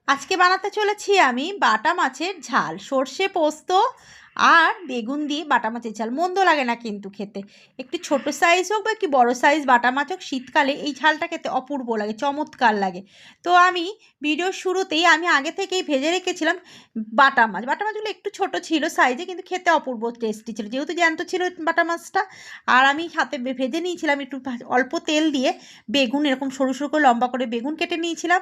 আজকে বানাতে চলেছি আমি বাটা মাছের ঝাল, সর্ষে পোস্ত আর বেগুন দিয়ে বাটা মাছের ঝাল। মন্দ লাগে না কিন্তু খেতে। একটু ছোট সাইজ হোক বা একটু বড় সাইজ বাটা মাছ হোক, শীতকালে এই ঝালটা খেতে অপূর্ব লাগে, চমৎকার লাগে। তো আমি ভিডিওর শুরুতেই আমি আগে থেকেই ভেজে রেখেছিলাম বাটা মাছ। বাটা মাছগুলো একটু ছোট ছিল সাইজে, কিন্তু খেতে অপূর্ব টেস্টি ছিল যেহেতু জ্যান্ত ছিল বাটা মাছটা। আর আমি হাতে ভেজে নিয়েছিলাম একটু অল্প তেল দিয়ে বেগুন, এরকম সরু সরু করে লম্বা করে বেগুন কেটে নিয়েছিলাম।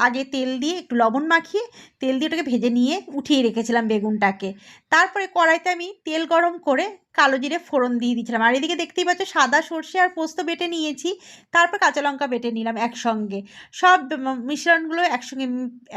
আগে তেল দিয়ে একটু লবণ মাখিয়ে তেল দিয়ে ওটাকে ভেজে নিয়ে উঠিয়ে রেখেছিলাম বেগুনটাকে। তারপরে কড়াইতে আমি তেল গরম করে কালো জিরে ফোড়ন দিয়ে দিয়েছিলাম। আর এদিকে দেখতেই পাচ্ছ সাদা সর্ষে আর পোস্ত বেটে নিয়েছি। তারপর কাঁচা লঙ্কা বেটে নিলাম একসঙ্গে। সব মিশ্রণগুলো একসঙ্গে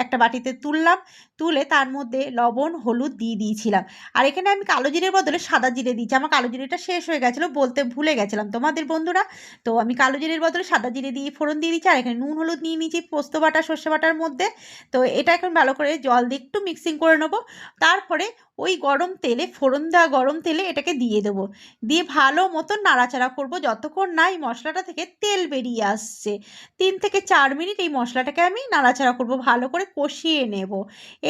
একটা বাটিতে তুললাম। তুলে তার মধ্যে লবণ হলুদ দিয়ে দিয়েছিলাম। আর এখানে আমি কালো জিরের বদলে সাদা জিরে দিয়েছি। আমার কালো জিরেটা শেষ হয়ে গেছিলো, বলতে ভুলে গেছিলাম তোমাদের বন্ধুরা। তো আমি কালো জিরের বদলে সাদা জিরে দিয়ে ফোড়ন দিয়ে দিচ্ছি। আর এখানে নুন হলুদ নিয়ে নিয়েছি পোস্ত বাটা সর্ষে বাটার মধ্যে। তো এটা এখন ভালো করে জল দিয়ে একটু মিক্সিং করে নেবো। তারপরে ওই গরম তেলে, ফোড়ন দেওয়া গরম তেলে এটাকে দিয়ে দেবো। দিয়ে ভালো মতন নাড়াচাড়া করবো যতক্ষণ না এই মশলাটা থেকে তেল বেরিয়ে আসছে। 3 থেকে 4 মিনিট এই মশলাটাকে আমি নাড়াচাড়া করবো, ভালো করে কষিয়ে নেব।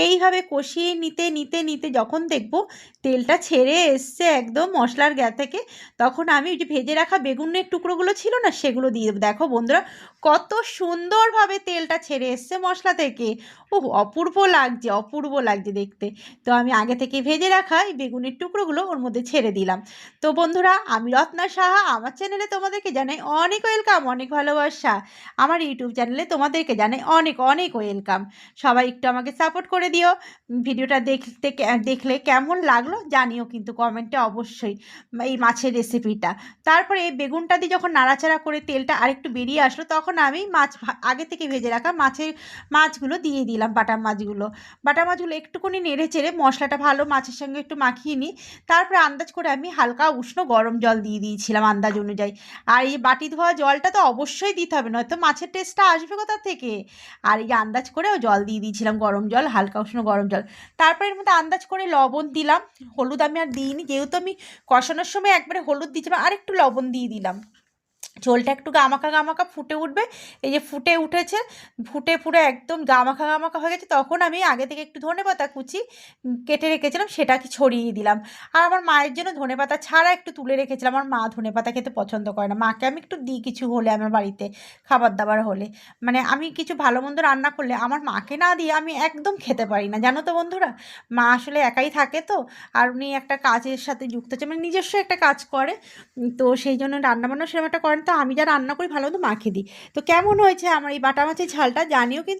এইভাবে কষিয়ে নিতে নিতে নিতে যখন দেখবো তেলটা ছেড়ে এসছে একদম মশলার গা থেকে, তখন আমি ওই যে ভেজে রাখা বেগুনের টুকরোগুলো ছিল না, সেগুলো দিয়ে দেবো। দেখো বন্ধুরা, কত সুন্দরভাবে তেলটা ছেড়ে এসছে মশলা থেকে। ওহ, অপূর্ব লাগছে, অপূর্ব লাগছে দেখতে। তো আমি আগে থেকে ভেজে রাখা এই বেগুনের টুকরোগুলো ওর মধ্যে ছেড়ে দিলাম। তো বন্ধুরা, আমি রত্না সাহা, আমার চ্যানেলে তোমাদেরকে জানাই অনেক ওয়েলকাম, অনেক ভালোবাসা। আমার ইউটিউব চ্যানেলে তোমাদেরকে জানাই অনেক অনেক ওয়েলকাম। সবাই একটু আমাকে সাপোর্ট করে দিও। ভিডিওটা দেখলে কেমন লাগলো জানিও কিন্তু কমেন্টে অবশ্যই, এই মাছের রেসিপিটা। তারপরে এই বেগুনটা দিয়ে যখন নাড়াচাড়া করে তেলটা আরেকটু বেরিয়ে আসলো, তখন আমি আগে থেকে ভেজে রাখা মাছগুলো দিয়ে দিলাম। বাটা মাছগুলো একটুখানি নেড়ে চেড়ে মশলাটা ভালো মাছের সঙ্গে একটু মাখিয়ে নিই। তারপরে আন্দাজ করে আমি হালকা উষ্ণ গরম জল দিয়ে দিয়েছিলাম আন্দাজ অনুযায়ী। আর এই বাটি ধোয়া জলটা তো অবশ্যই দিতে হবে, নয়তো মাছের টেস্টটা আসবে কোথা থেকে। আর এই আন্দাজ করেও জল দিয়ে দিয়েছিলাম, গরম জল, হালকা উষ্ণ গরম জল। তারপরে এর মধ্যে আন্দাজ করে লবণ দিলাম। হলুদ আমি আর দিইনি, যেহেতু আমি কষানোর সময় একবারে হলুদ দিয়েছিলাম, আর একটু লবণ দিয়ে দিলাম। ঝোলটা একটু গামাখা গামাখা ফুটে উঠবে। এই যে ফুটে উঠেছে, ফুটে পুরো একদম গামাখা গামাখা হয়ে গেছে, তখন আমি আগে থেকে একটু ধনেপাতা কুচি কেটে রেখেছিলাম, সেটাকে ছড়িয়ে দিলাম। আর আমার মায়ের জন্য ধনেপাতা ছাড়া একটু তুলে রেখেছিলাম। আমার মা ধনেপাতা খেতে পছন্দ করে না, মাকে আমি একটু দিই কিছু হলে, আমার বাড়িতে খাবার দাবার হলে। মানে আমি কিছু ভালো মন্দ রান্না করলে আমার মাকে না দিয়ে আমি একদম খেতে পারি না, জানো তো বন্ধুরা। মা আসলে একাই থাকে তো, আর উনি একটা কাজের সাথে যুক্ত আছে, মানে নিজস্ব একটা কাজ করে। তো সেই জন্য রান্নাবান্না সেরকম একটা করেন, তো আমি যা রান্না করি ভালো মতো মাখিয়ে দিই। তো কেমন হয়েছে আমার এই বাটা মাছের ঝালটা জানিও কিন্তু।